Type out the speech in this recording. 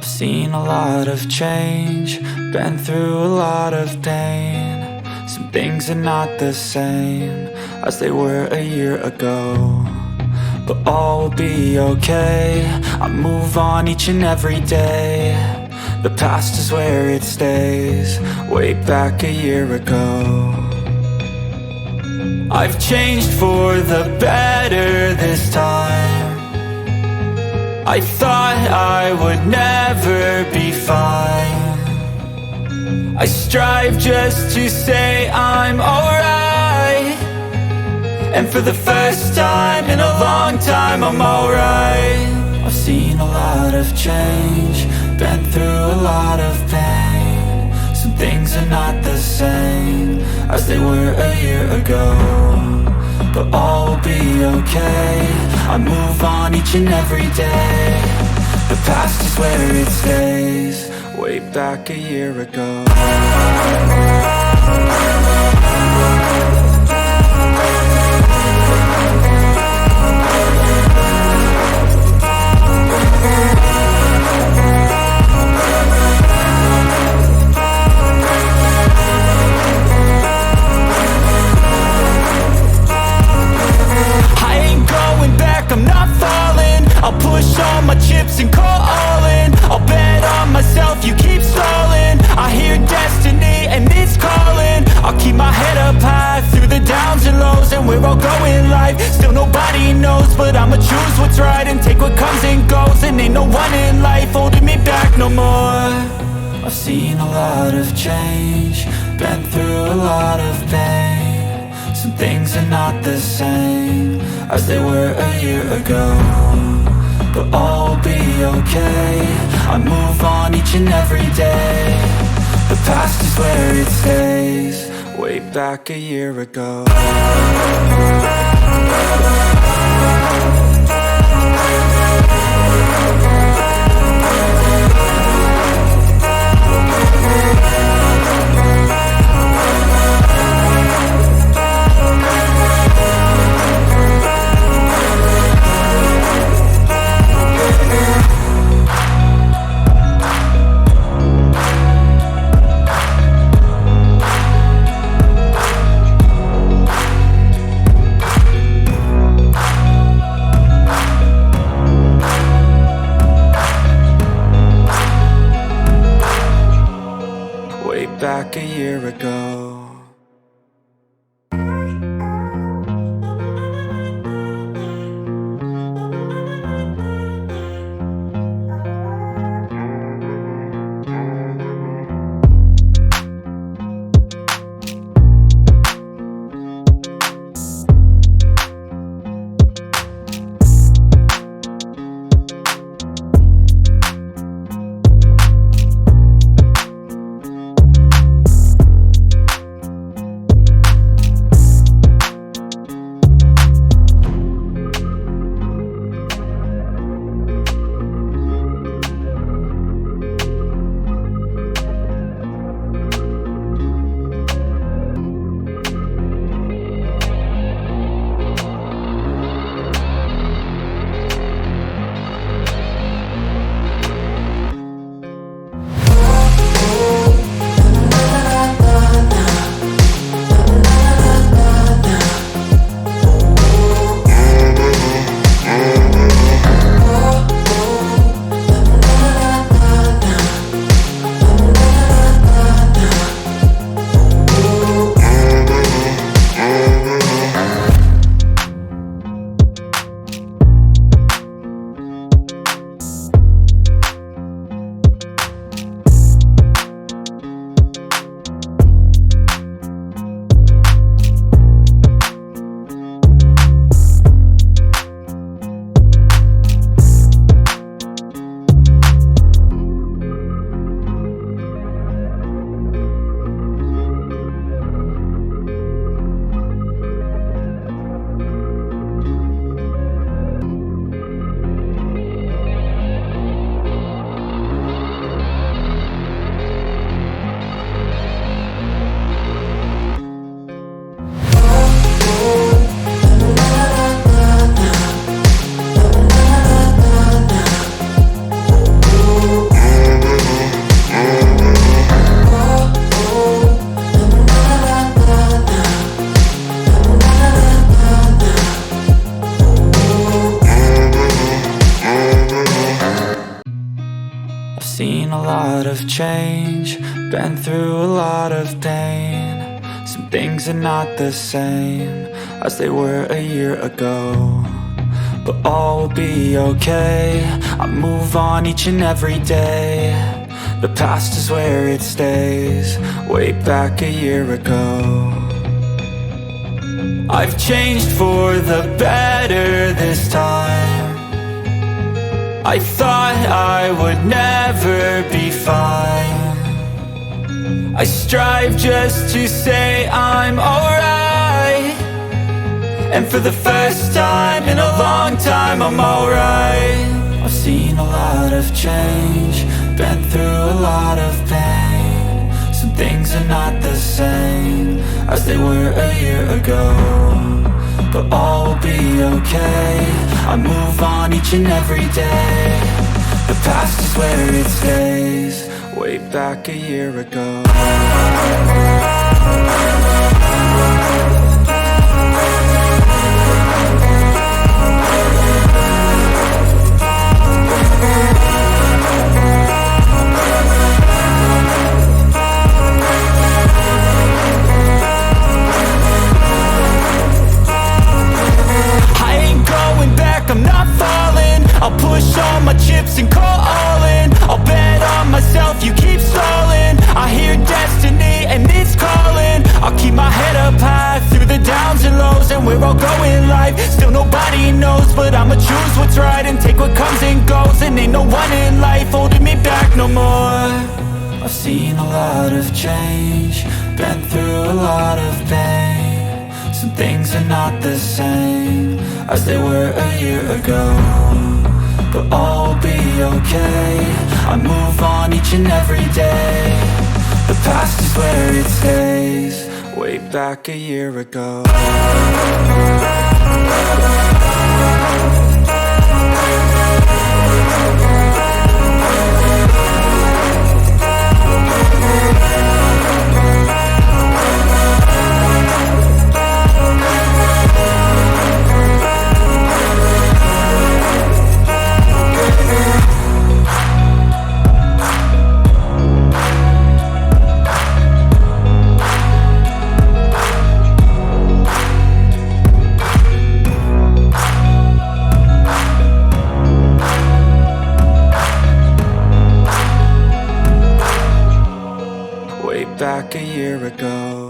I've seen a lot of change, been through a lot of pain. Some things are not the same as they were a year ago, but all will be okay. I move on each and every day. The past is where it stays, way back a year ago. I've changed for the better this time. I thought I would never be fine. I strive just to say I'm alright, and for the first time in a long time I'm alright. I've seen a lot of change, been through a lot of pain. Some things are not the same as they were a year ago, but all will be okay. I move on each and every day. The past is where it stays, way back a year ago. I'm not falling, I'll push all my chips and call all in. I'll bet on myself, you keep stalling. I hear destiny and it's calling. I'll keep my head up high through the downs and lows, and we're all going life. Still nobody knows, but I'ma choose what's right and take what comes and goes. And ain't no one in life holding me back no more. I've seen a lot of change, been through a lot of pain. Some things are not the same as they were a year ago, but all will be okay. I move on each and every day. The past is where it stays, way back a year ago. Back a year ago. Seen a lot of change, been through a lot of pain. Some things are not the same as they were a year ago, but all will be okay. I move on each and every day. The past is where it stays, way back a year ago. I've changed for the better this time. I thought I would never be fine. I strive just to say I'm alright, and for the first time in a long time I'm alright. I've seen a lot of change, been through a lot of pain. Some things are not the same as they were a year ago, but all will be okay. I move on each and every day. The past is where it stays, way back a year ago. I'm not falling, I'll push all my chips and call all in. I'll bet on myself, you keep stalling. I hear destiny and it's calling. I'll keep my head up high through the downs and lows, and we're all going life. Still nobody knows, but I'ma choose what's right and take what comes and goes. And ain't no one in life holding me back no more. I've seen a lot of change, been through a lot of pain. Some things are not the same as they were a year ago, but all will be okay. I move on each and every day. The past is where it stays, way back a year ago. Back a year ago.